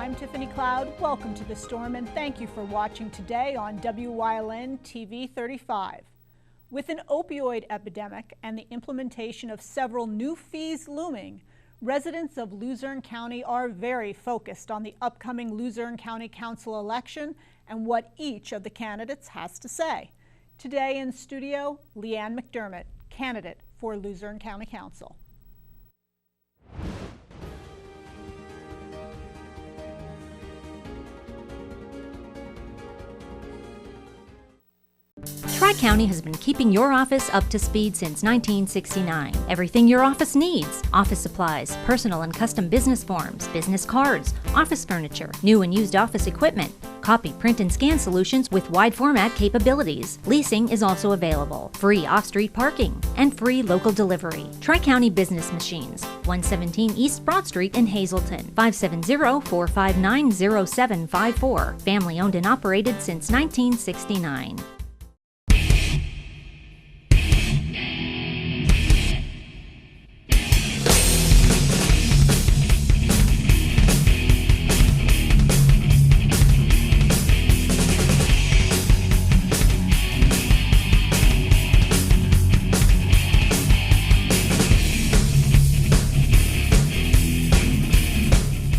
I'm Tiffany Cloud. Welcome to The Storm and thank you for watching today on WYLN TV 35. With an opioid epidemic and the implementation of several new fees looming, residents of Luzerne County are very focused on the upcoming Luzerne County Council election and what each of the candidates has to say. Today in studio, LeeAnn McDermott, candidate for Luzerne County Council. Tri-County has been keeping your office up to speed since 1969. Everything your office needs: office supplies, personal and custom business forms, business cards, office furniture, new and used office equipment, copy, print, and scan solutions with wide format capabilities. Leasing is also available, free off-street parking, and free local delivery. Tri-County Business Machines, 117 East Broad Street in Hazleton, 570-459-0754. Family owned and operated since 1969.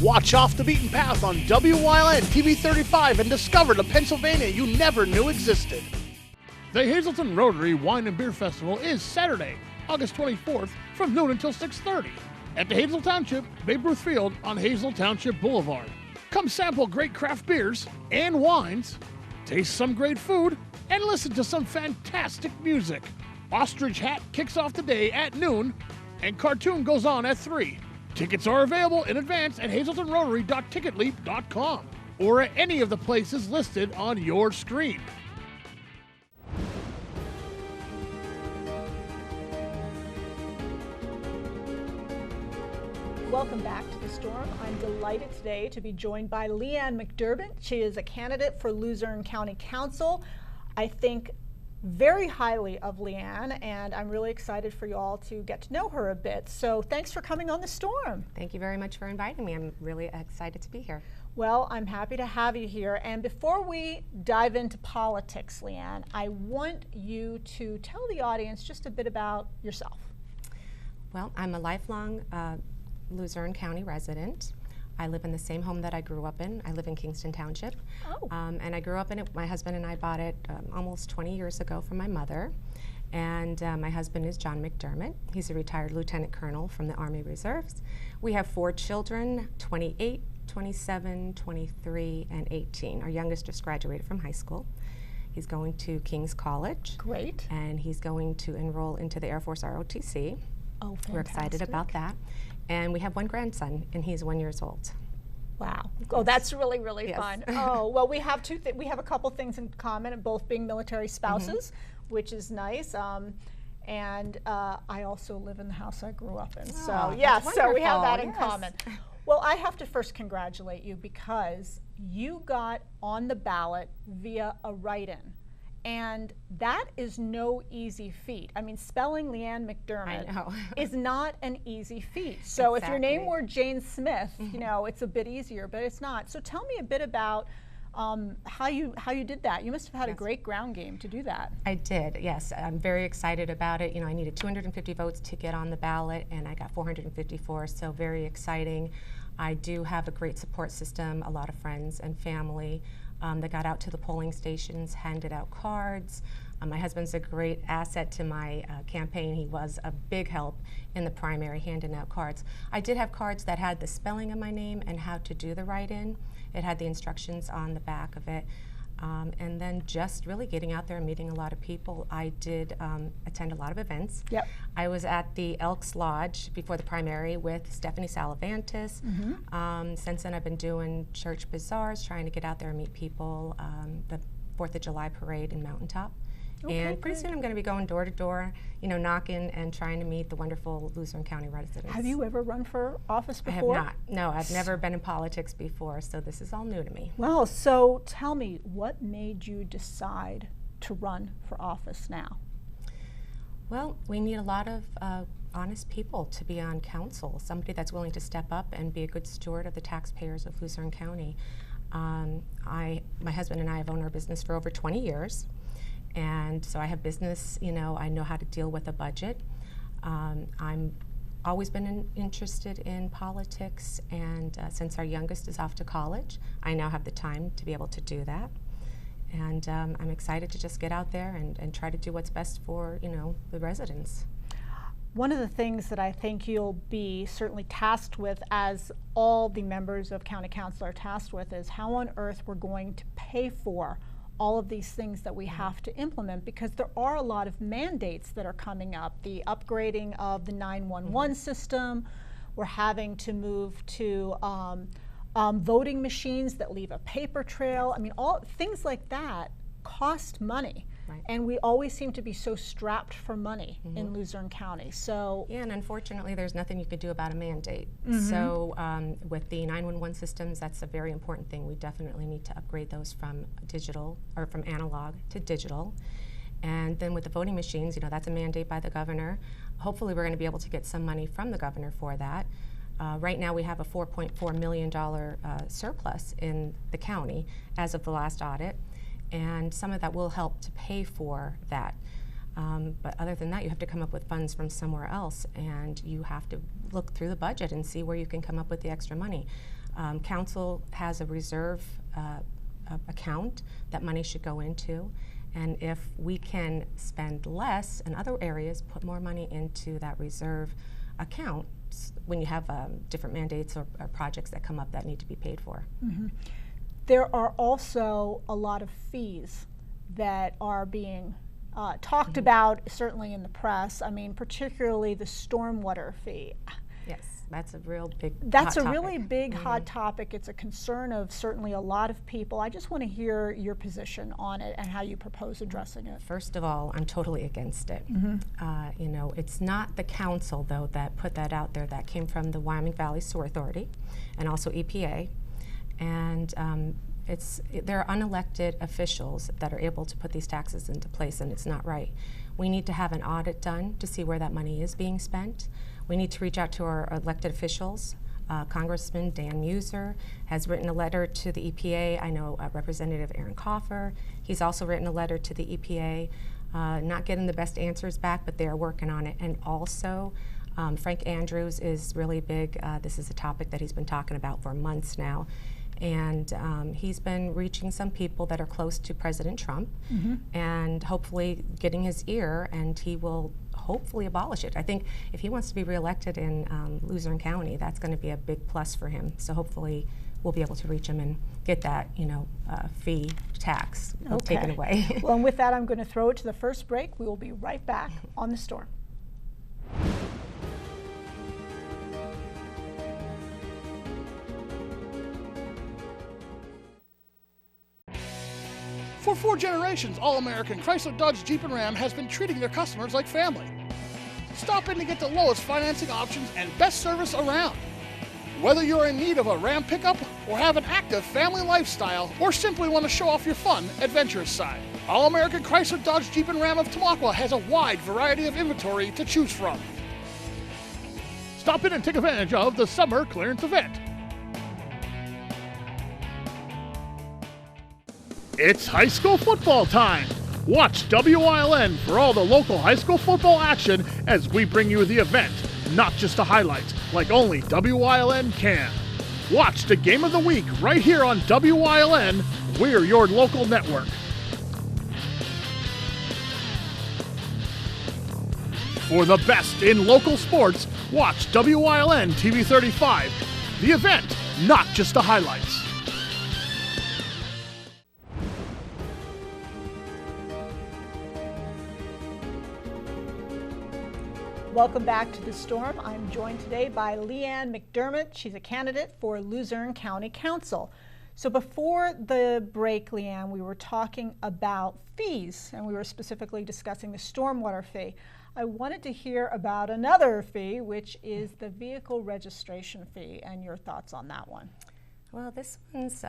Watch Off the Beaten Path on WYLN TV 35 and discover the Pennsylvania you never knew existed. The Hazleton Rotary Wine and Beer Festival is Saturday, August 24th from noon until 6:30 at the Hazel Township Babe Ruth Field on Hazel Township Boulevard. Come sample great craft beers and wines, taste some great food, and listen to some fantastic music. Ostrich Hat kicks off the day at noon and Cartoon goes on at 3. Tickets are available in advance at hazeltonrotary.ticketleap.com or at any of the places listed on your screen. Welcome back to The Storm. I'm delighted today to be joined by LeeAnn McDermott. She is a candidate for Luzerne County Council. I think very highly of LeeAnn, and I'm really excited for you all to get to know her a bit. So thanks for coming on The Storm. Thank you very much for inviting me. I'm really excited to be here. Well, I'm happy to have you here. And before we dive into politics, LeeAnn, I want you to tell the audience just a bit about yourself. Well, I'm a lifelong Luzerne County resident. I live in the same home that I grew up in. I live in Kingston Township. Oh. And I grew up in it. My husband and I bought it almost 20 years ago from my mother. And my husband is John McDermott. He's a retired lieutenant colonel from the Army Reserves. We have 4 children, 28, 27, 23, and 18. Our youngest just graduated from high school. He's going to King's College. Great. And he's going to enroll into the Air Force ROTC. Oh, fantastic. We're excited about that. And we have 1 grandson, and he's 1 year old. Wow. Oh, that's really, really Yes. fun. Oh, well, we have we have a couple things in common, both being military spouses, which is nice. And I also live in the house I grew up in. So, yeah, so we have that in common. Well, I have to first congratulate you because you got on the ballot via a write-in. And that is no easy feat. I mean, spelling LeeAnn McDermott is not an easy feat. So if your name were Jane Smith, you know, it's a bit easier, but it's not. So tell me a bit about how you did that. You must have had a great ground game to do that. I did, yes. I'm very excited about it. You know, I needed 250 votes to get on the ballot, and I got 454, so very exciting. I do have a great support system, a lot of friends and family that got out to the polling stations, handed out cards. My husband's a great asset to my campaign. He was a big help in the primary, handing out cards. I did have cards that had the spelling of my name and how to do the write-in. It had the instructions on the back of it. And then just really getting out there and meeting a lot of people. I did attend a lot of events. Yep. I was at the Elks Lodge before the primary with Stephanie Salavantis. Since then I've been doing church bazaars, trying to get out there and meet people, the 4th of July parade in Mountaintop. Okay, and pretty soon I'm going to be going door to door, you know, knocking and trying to meet the wonderful Luzerne County residents. Have you ever run for office before? I have not. No, I've never been in politics before, so this is all new to me. Well, so tell me, what made you decide to run for office now? Well, we need a lot of honest people to be on council, somebody that's willing to step up and be a good steward of the taxpayers of Luzerne County. My husband and I have owned our business for over 20 years, and so I have business, I know how to deal with a budget. I'm always been interested in politics, and since our youngest is off to college, I now have the time to be able to do that. And I'm excited to just get out there and try to do what's best for, the residents. One of the things that I think you'll be certainly tasked with, as all the members of County Council are tasked with, is how on earth we're going to pay for all of these things that we have to implement, because there are a lot of mandates that are coming up. The upgrading of the 911 system, we're having to move to voting machines that leave a paper trail. I mean, all things like that cost money. Right. And we always seem to be so strapped for money in Luzerne County. So yeah, and unfortunately, there's nothing you could do about a mandate. So with the 911 systems, that's a very important thing. We definitely need to upgrade those from digital or from analog to digital. And then with the voting machines, that's a mandate by the governor. Hopefully, we're going to be able to get some money from the governor for that. Right now, we have a $4.4 million surplus in the county as of the last audit. And some of that will help to pay for that. But other than that, you have to come up with funds from somewhere else, and you have to look through the budget and see where you can come up with the extra money. Council has a reserve account that money should go into, and if we can spend less in other areas, put more money into that reserve account when you have different mandates or projects that come up that need to be paid for. There are also a lot of fees that are being talked about, certainly in the press. I mean, particularly the stormwater fee. Yes, that's a real big That's hot a topic. really big hot topic. It's a concern of certainly a lot of people. I just want to hear your position on it and how you propose addressing it. First of all, I'm totally against it. It's not the council, though, that put that out there. That came from the Wyoming Valley Sewer Authority and also EPA. And there are unelected officials that are able to put these taxes into place, and it's not right. We need to have an audit done to see where that money is being spent. We need to reach out to our elected officials. Congressman Dan Muser has written a letter to the EPA. I know Representative Aaron Coffer. He's also written a letter to the EPA, not getting the best answers back, but they are working on it. And also, Frank Andrews is really big. This is a topic that he's been talking about for months now. And he's been reaching some people that are close to President Trump and hopefully getting his ear, and he will hopefully abolish it. I think if he wants to be reelected in Luzerne County, that's going to be a big plus for him. So hopefully we'll be able to reach him and get that, fee tax taken away. Well, and with that, I'm going to throw it to the first break. We will be right back on The Storm. For 4 generations, All-American Chrysler, Dodge, Jeep, and Ram has been treating their customers like family. Stop in to get the lowest financing options and best service around. Whether you're in need of a Ram pickup or have an active family lifestyle or simply want to show off your fun, adventurous side, All-American Chrysler, Dodge, Jeep, and Ram of Tamaqua has a wide variety of inventory to choose from. Stop in and take advantage of the summer clearance event. It's high school football time. Watch WILN for all the local high school football action as we bring you the event, not just a highlight, like only WILN can. Watch the game of the week right here on WILN. We're your local network. For the best in local sports, watch WILN TV 35. The event, not just the highlights. Welcome back to The Storm. I'm joined today by LeeAnn McDermott. She's a candidate for Luzerne County Council. So before the break, LeeAnn, we were talking about fees, and we were specifically discussing the stormwater fee. I wanted to hear about another fee, which is the vehicle registration fee, and your thoughts on that one. Well, this one's,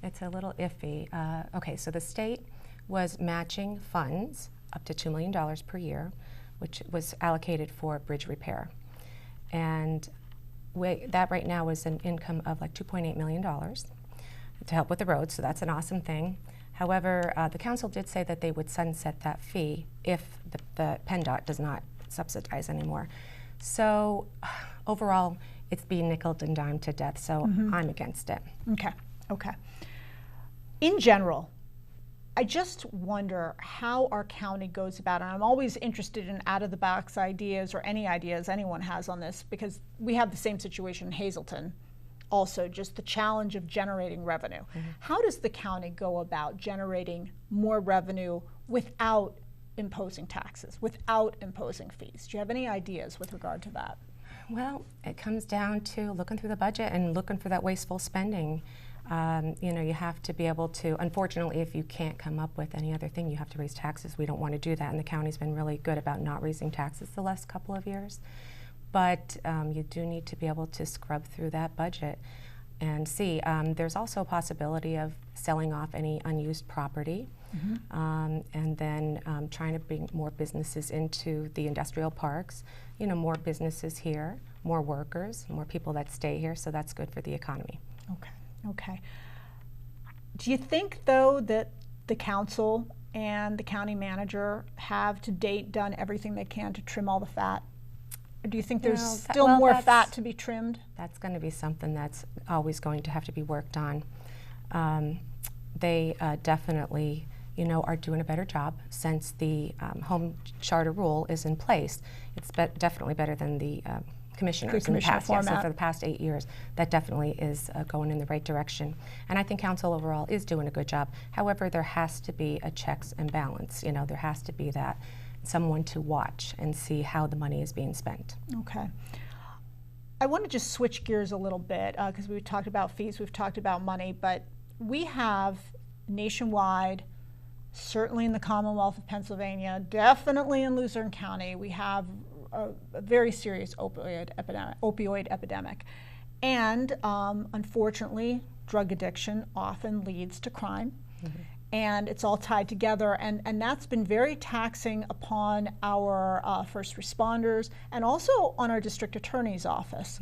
it's a little iffy. Okay, so the state was matching funds up to $2 million per year. which was allocated for bridge repair. And that right now is an income of like $2.8 million to help with the roads, so that's an awesome thing. However, the council did say that they would sunset that fee if the PennDOT does not subsidize anymore. So overall, it's being nickeled and dimed to death, so I'm against it. Okay, okay. In general, I just wonder how our county goes about it. And I'm always interested in out-of-the-box ideas or any ideas anyone has on this, because we have the same situation in Hazleton. Also, just the challenge of generating revenue. How does the county go about generating more revenue without imposing taxes, without imposing fees? Do you have any ideas with regard to that? Well, it comes down to looking through the budget and looking for that wasteful spending. You know, you have to be able to, unfortunately, if you can't come up with any other thing, you have to raise taxes. We don't want to do that, and the county's been really good about not raising taxes the last couple of years. But you do need to be able to scrub through that budget and see. There's also a possibility of selling off any unused property, and then trying to bring more businesses into the industrial parks. You know, more businesses here, more workers, more people that stay here, so that's good for the economy. Okay. Okay. Do you think, though, that the council and the county manager have to date done everything they can to trim all the fat? Or do you think there's still more fat to be trimmed? That's going to be something that's always going to have to be worked on. They definitely, you know, are doing a better job since the home charter rule is in place. It's definitely better than the commissioners in the past. Yeah, so for the past 8 years, that definitely is going in the right direction. And I think council overall is doing a good job. However, there has to be a checks and balance. You know, there has to be that someone to watch and see how the money is being spent. Okay. I want to just switch gears a little bit because we've talked about fees, we've talked about money, but we have nationwide, certainly in the Commonwealth of Pennsylvania, definitely in Luzerne County, we have a very serious opioid epidemic. And unfortunately, drug addiction often leads to crime. And it's all tied together, and that's been very taxing upon our first responders and also on our district attorney's office.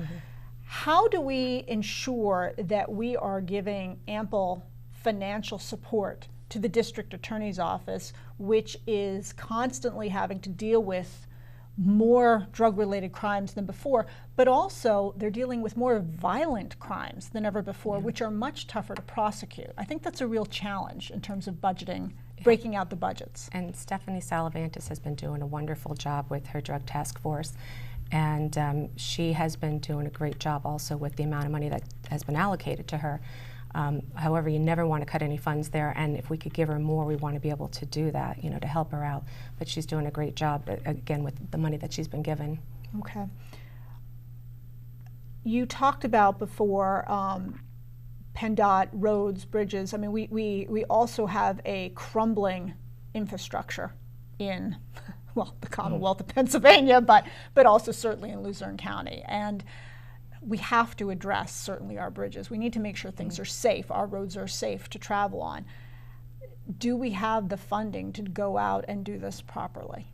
How do we ensure that we are giving ample financial support to the district attorney's office, which is constantly having to deal with more drug-related crimes than before, but also they're dealing with more violent crimes than ever before, which are much tougher to prosecute? I think that's a real challenge in terms of budgeting, breaking out the budgets. And Stephanie Salavantis has been doing a wonderful job with her drug task force, and she has been doing a great job also with the amount of money that has been allocated to her. However, you never want to cut any funds there, and if we could give her more, we want to be able to do that, you know, to help her out. But she's doing a great job, again, with the money that she's been given. Okay. You talked about before PennDOT, roads, bridges. I mean, we also have a crumbling infrastructure in, well, the Commonwealth of Pennsylvania, but also certainly in Luzerne County. And we have to address certainly our bridges. We need to make sure things are safe, our roads are safe to travel on. Do we have the funding to go out and do this properly?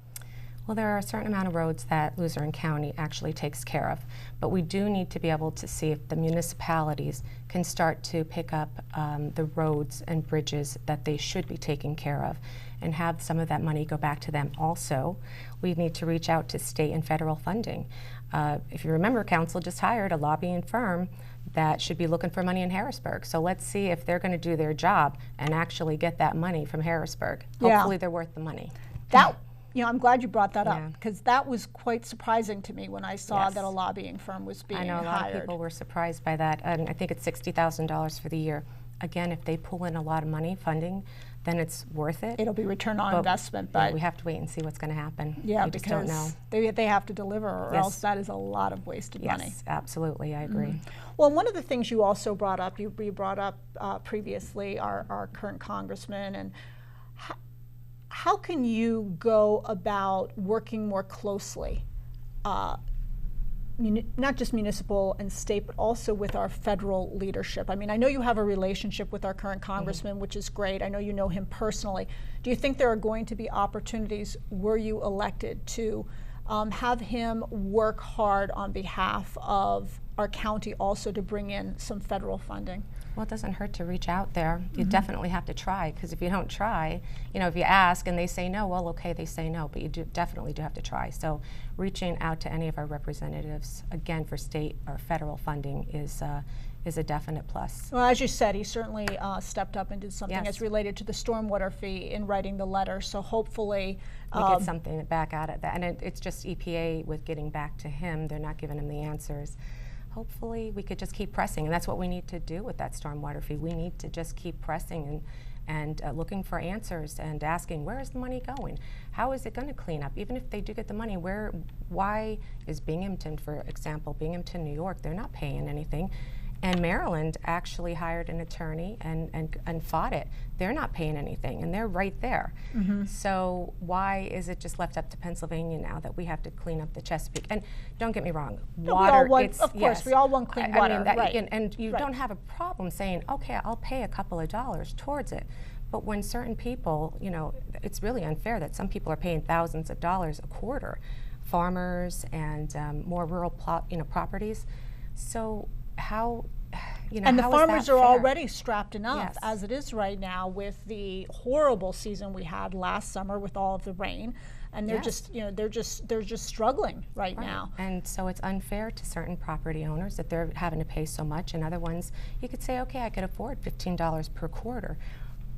Well, there are a certain amount of roads that Luzerne County actually takes care of, but we do need to be able to see if the municipalities can start to pick up the roads and bridges that they should be taking care of and have some of that money go back to them. Also, we need to reach out to state and federal funding. If you remember, council just hired a lobbying firm that should be looking for money in Harrisburg. So let's see if they're going to do their job and actually get that money from Harrisburg. Hopefully they're worth the money. That, you know, I'm glad you brought that up, because that was quite surprising to me when I saw that a lobbying firm was being hired. I know a lot of people were surprised by that, and I think it's $60,000 for the year. Again, if they pull in a lot of money funding, then it's worth it. It'll be return on investment, but we have to wait and see what's going to happen. Yeah, we just don't know. They have to deliver, or else that is a lot of wasted money. Yes, absolutely, I agree. Well, one of the things you also brought up, you brought up previously our current congressman, and how can you go about working more closely not just municipal and state, but also with our federal leadership? I mean, I know you have a relationship with our current congressman, which is great. I know you know him personally. Do you think there are going to be opportunities, were you elected, to have him work hard on behalf of our county also to bring in some federal funding? Well, it doesn't hurt to reach out there. You definitely have to try, because if you don't try, if you ask and they say no, well, okay, they say no, but you definitely do have to try. So reaching out to any of our representatives, again, for state or federal funding is a definite plus. Well, as you said, he certainly stepped up and did something Yes. as related to the stormwater fee in writing the letter. So hopefully We get something back out of that. And it's just EPA with getting back to him. They're not giving him the answers. Hopefully we could just keep pressing, and that's what we need to do with that stormwater fee. We need to just keep pressing and looking for answers and asking, where is the money going? How is it going to clean up? Even if they do get the money, why is Binghamton, for example, Binghamton, New York, they're not paying anything. And Maryland actually hired an attorney and fought it. They're not paying anything, and they're right there. So why is it just left up to Pennsylvania now that we have to clean up the Chesapeake? And don't get me wrong, water, of course, we all want clean water, I mean, right. and you don't have a problem saying, okay, I'll pay a couple of dollars towards it. But when certain people, it's really unfair that some people are paying thousands of dollars a quarter, farmers and more rural properties. So how, and the how is farmers that are fair? already strapped enough Yes. as it is right now with the horrible season we had last summer with all of the rain, and they're Yes. they're just struggling right now. And so it's unfair to certain property owners that they're having to pay so much, and other ones you could say, okay, I could afford $15 per quarter.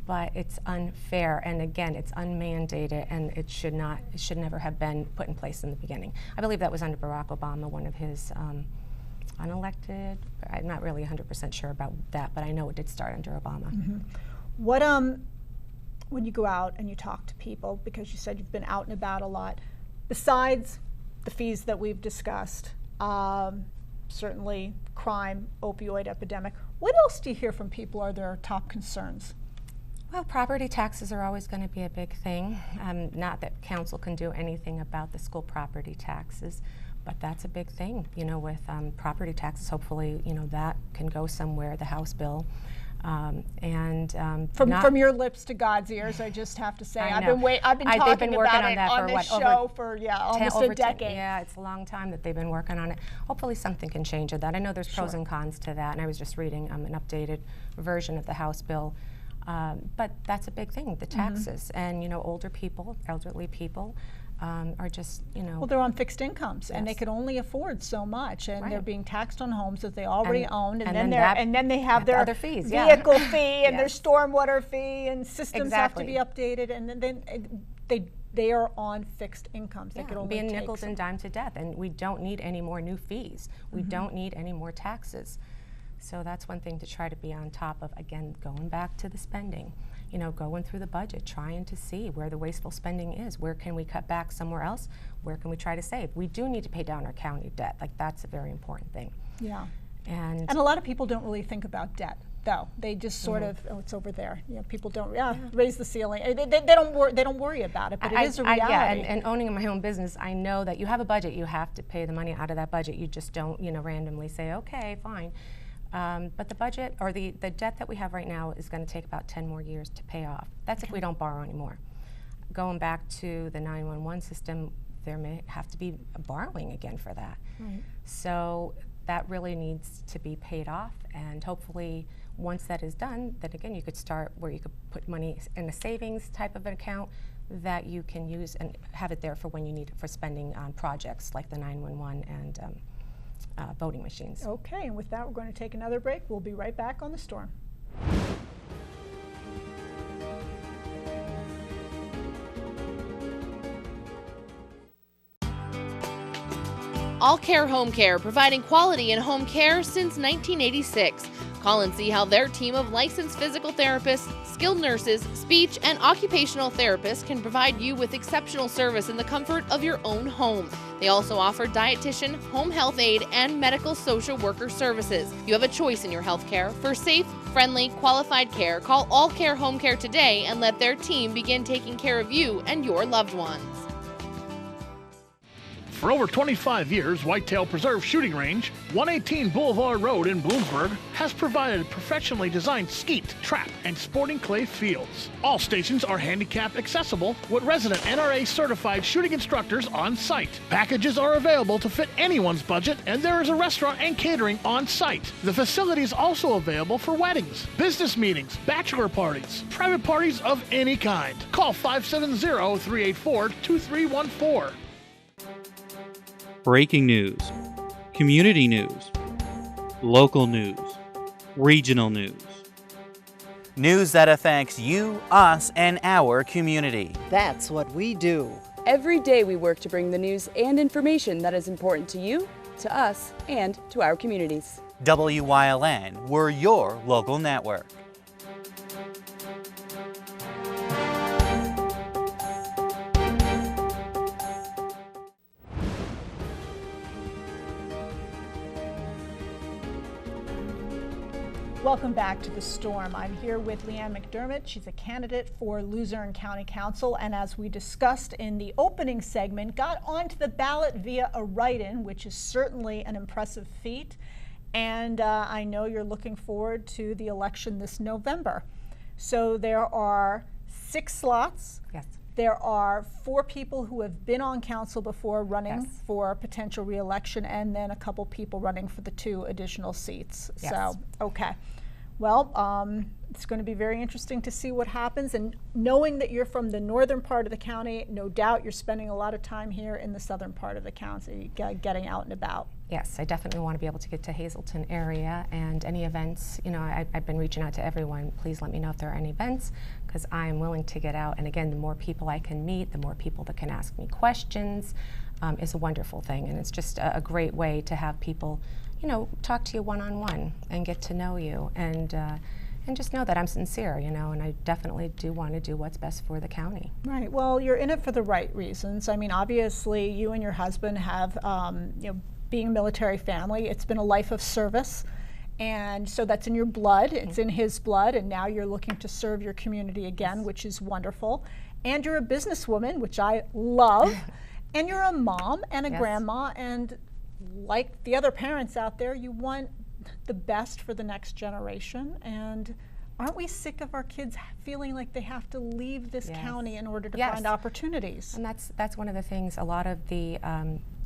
But it's unfair, and again, it's unmandated, and it should never have been put in place in the beginning. I believe that was under Barack Obama, one of his unelected. I'm not really 100% sure about that, but I know it did start under Obama. What when you go out and you talk to people, because you said you've been out and about a lot, besides the fees that we've discussed, certainly crime, opioid epidemic, what else do you hear from people are their top concerns? Well, property taxes are always going to be a big thing. Not that council can do anything about the school property taxes, but that's a big thing, with property taxes. Hopefully, that can go somewhere, the House bill. From your lips to God's ears, I just have to say, I've been talking about it on this show for almost a decade. Yeah, it's a long time that they've been working on it. Hopefully something can change of that. I know there's pros and cons to that, and I was just reading an updated version of the House bill. But that's a big thing, the taxes. And, elderly people are just, Well, they're on fixed incomes, and they Yes. could only afford so much, and they're Right. being taxed on homes that they already own, and then they have the their other fees, yeah. vehicle fee and their Yes. stormwater fee, and systems have to be Exactly. updated, and then they are on fixed incomes. They could only being take nickels and dimes to death, and we don't need any more new fees. We don't need any more taxes. So that's one thing to try to be on top of. Again, going back to the spending, going through the budget, trying to see where the wasteful spending is. Where can we cut back somewhere else? Where can we try to save? We do need to pay down our county debt. That's a very important thing. Yeah. And And a lot of people don't really think about debt, though. They just sort of, it's over there. People don't raise the ceiling. They don't worry about it, but it is a reality. and owning my own business, I know that you have a budget. You have to pay the money out of that budget. You just don't, randomly say, okay, fine. But the budget or the debt that we have right now is going to take about 10 more years to pay off. That's if we don't borrow anymore. Going back to the 911 system, there may have to be borrowing again for that. Right. So that really needs to be paid off, and hopefully once that is done, then again you could start where you could put money in a savings type of an account that you can use and have it there for when you need it for spending on projects like the 911 and voting machines. Okay, and with that, we're going to take another break. We'll be right back on The Storm. All Care Home Care, providing quality in home care since 1986. Call and see how their team of licensed physical therapists, skilled nurses, speech, and occupational therapists can provide you with exceptional service in the comfort of your own home. They also offer dietitian, home health aide, and medical social worker services. You have a choice in your health care. For safe, friendly, qualified care, call All Care Home Care today and let their team begin taking care of you and your loved ones. For over 25 years, Whitetail Preserve Shooting Range, 118 Boulevard Road in Bloomsburg, has provided professionally designed skeet, trap, and sporting clay fields. All stations are handicap accessible with resident NRA certified shooting instructors on site. Packages are available to fit anyone's budget, and there is a restaurant and catering on site. The facility is also available for weddings, business meetings, bachelor parties, private parties of any kind. Call 570-384-2314. Breaking news, community news, local news, regional news. News that affects you, us, and our community. That's what we do. Every day we work to bring the news and information that is important to you, to us, and to our communities. WYLN, we're your local network. Welcome back to The Storm. I'm here with LeeAnn McDermott. She's a candidate for Luzerne County Council, and as we discussed in the opening segment, got onto the ballot via a write-in, which is certainly an impressive feat. And I know you're looking forward to the election this November. So there are 6 slots. Yes. There are 4 people who have been on council before running Yes. for potential re-election, and then a couple people running for the 2 additional seats. Yes. So, okay. Well, it's going to be very interesting to see what happens, and knowing that you're from the northern part of the county, no doubt you're spending a lot of time here in the southern part of the county, getting out and about. Yes, I definitely want to be able to get to Hazleton area, and any events, you know, I've been reaching out to everyone. Please let me know if there are any events, because I am willing to get out. And again, the more people I can meet, the more people that can ask me questions, is a wonderful thing. And it's just a great way to have people, you know, talk to you one-on-one and get to know you, and just know that I'm sincere, you know, and I definitely do want to do what's best for the county. Right. Well, you're in it for the right reasons. I mean, obviously, you and your husband have, you know, being a military family, it's been a life of service. And so that's in your blood, it's in his blood, and now you're looking to serve your community again, which is wonderful. And you're a businesswoman, which I love. And you're a mom and a grandma, and like the other parents out there, you want the best for the next generation. And aren't we sick of our kids feeling like they have to leave this county in order to find opportunities? And that's one of the things, a lot of the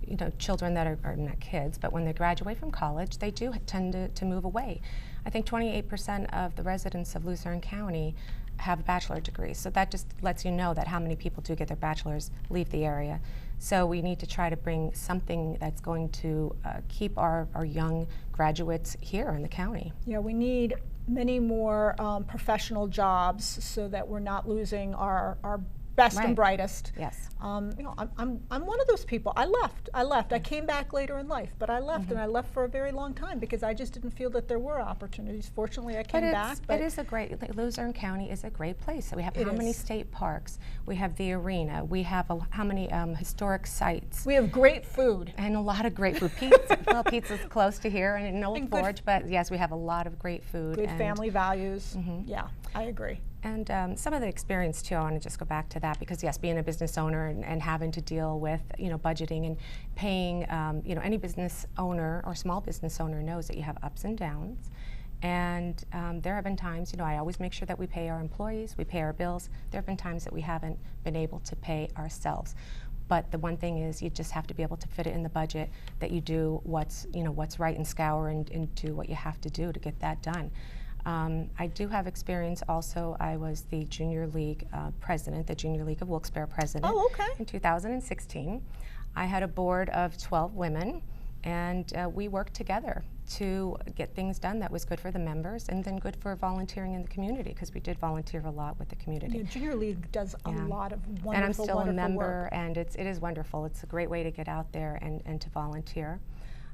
you know, children that are not kids, but when they graduate from college, they do tend to move away. I think 28% of the residents of Luzerne County have a bachelor degree. So that just lets you know that how many people do get their bachelors leave the area. So we need to try to bring something that's going to keep our young graduates here in the county. Yeah, we need many more professional jobs so that we're not losing our best and brightest. Yes. You know, I'm one of those people. I left. I came back later in life, but I left, and I left for a very long time because I just didn't feel that there were opportunities. Fortunately, I came back. But it is a great, Luzerne County is a great place. So we have how many state parks? We have the arena. We have how many historic sites? We have great food. And a lot of great food. Pizza. Well, pizza's close to here and in Old Forge, but yes, we have a lot of great food. Good family values. Yeah, I agree. And some of the experience too, I want to just go back to that because yes, being a business owner and having to deal with, you know, budgeting and paying, you know, any business owner or small business owner knows that you have ups and downs. And there have been times, you know, I always make sure that we pay our employees, we pay our bills. There have been times that we haven't been able to pay ourselves. But the one thing is you just have to be able to fit it in the budget, that you do what's, you know, what's right and scour and do what you have to do to get that done. I do have experience also. I was the Junior League president, the Junior League of Wilkes-Barre president in 2016. I had a board of 12 women, and we worked together to get things done that was good for the members and then good for volunteering in the community, because we did volunteer a lot with the community. Yeah, Junior League does a lot of wonderful, and I'm still a member, work. And it is wonderful. It's a great way to get out there and to volunteer.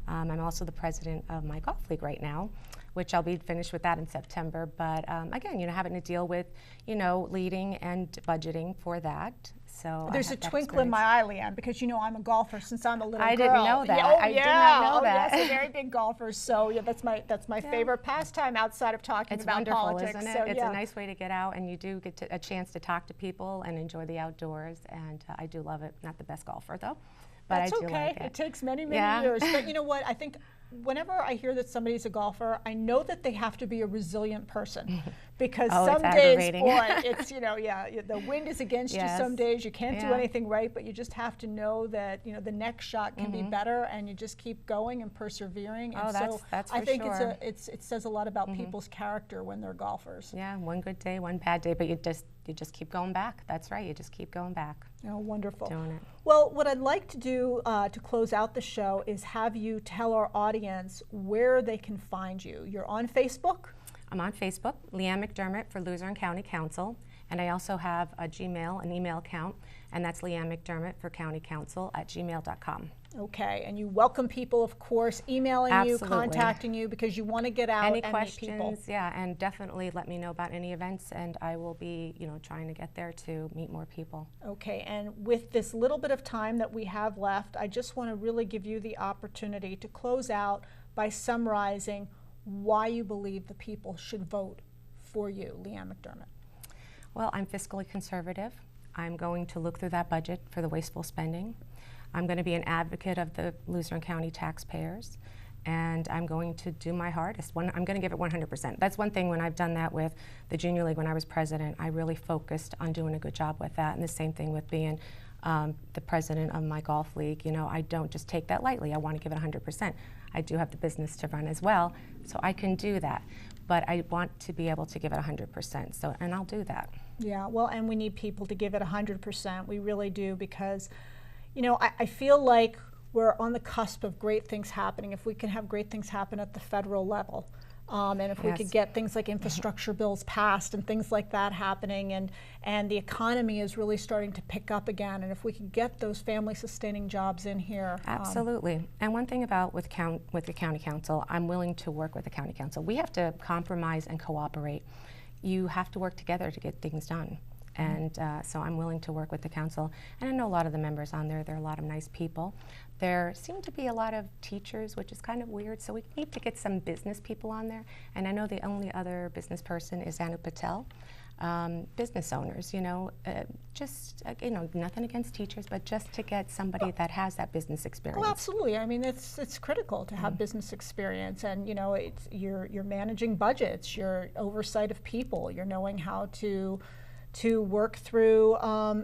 I'm also the president of my golf league right now, which I'll be finished with that in September. But again, you know, having to deal with, you know, leading and budgeting for that. So there's a twinkle in my eye, LeeAnn, because you know I'm a golfer since I'm a little girl. I didn't know that. Yeah, I did not know that. Yes, a very big golfer. So yeah, that's my favorite pastime outside of talking about wonderful, politics. Isn't it? So, it's a nice way to get out, and you do get a chance to talk to people and enjoy the outdoors. And I do love it. Not the best golfer though, but That's I do okay. like it. It takes many, many Yeah. years. But you know what? I think whenever I hear that somebody's a golfer, I know that they have to be a resilient person because Oh, some it's days, aggravating. boy, it's, the wind is against you Yes. some days. You can't do Yeah. anything right, but you just have to know that, the next shot can be better, and you just keep going and persevering. Oh, And that's- so that's I for think sure. it says a lot about people's character when they're golfers. Yeah, one good day, one bad day, but you just keep going back. That's right, you just keep going back. Oh, wonderful. Doing it. Well, what I'd like to do to close out the show is have you tell our audience where they can find you. You're on Facebook? I'm on Facebook, LeeAnn McDermott for Luzerne County Council, and I also have a Gmail, an email account, and that's LeeAnn McDermott for countycouncil@gmail.com. Okay, and you welcome people, of course, emailing Absolutely. you, contacting you, because you want to get out Any and meet people. questions? Yeah, and definitely let me know about any events, and I will be, trying to get there to meet more people. Okay, and with this little bit of time that we have left, I just want to really give you the opportunity to close out by summarizing why you believe the people should vote for you, LeeAnn McDermott. Well, I'm fiscally conservative. I'm going to look through that budget for the wasteful spending. I'm going to be an advocate of the Luzerne County taxpayers, and I'm going to do my hardest. I'm going to give it 100%. That's one thing when I've done that with the Junior League when I was president. I really focused on doing a good job with that, and the same thing with being the president of my golf league. I don't just take that lightly. I want to give it 100%. I do have the business to run as well, so I can do that. But I want to be able to give it 100%, and I'll do that. Yeah, well, and we need people to give it 100%. We really do, because I feel like we're on the cusp of great things happening. If we can have great things happen at the federal level, and if we could get things like infrastructure bills passed and things like that happening, and the economy is really starting to pick up again, and if we could get those family-sustaining jobs in here. Absolutely. And one thing about with the county council, I'm willing to work with the county council. We have to compromise and cooperate. You have to work together to get things done. And so I'm willing to work with the council. And I know a lot of the members on there. There are a lot of nice people. There seem to be a lot of teachers, which is kind of weird. So we need to get some business people on there. And I know the only other business person is Anu Patel. Business owners, nothing against teachers, but just to get somebody that has that business experience. Well, absolutely. I mean, it's critical to have business experience, and you're managing budgets, your oversight of people, you're knowing how to work through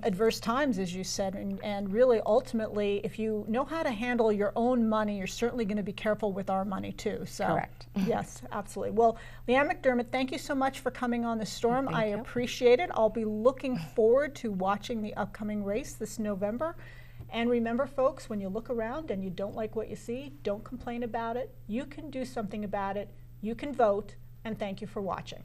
adverse times, as you said, and really ultimately, if you know how to handle your own money, you're certainly going to be careful with our money too. So, correct. Yes, absolutely. Well, LeeAnn McDermott, thank you so much for coming on The Storm. Thank I you. appreciate it. I'll be looking forward to watching the upcoming race this November. And remember, folks, when you look around and you don't like what you see, don't complain about it. You can do something about it. You can vote, and thank you for watching.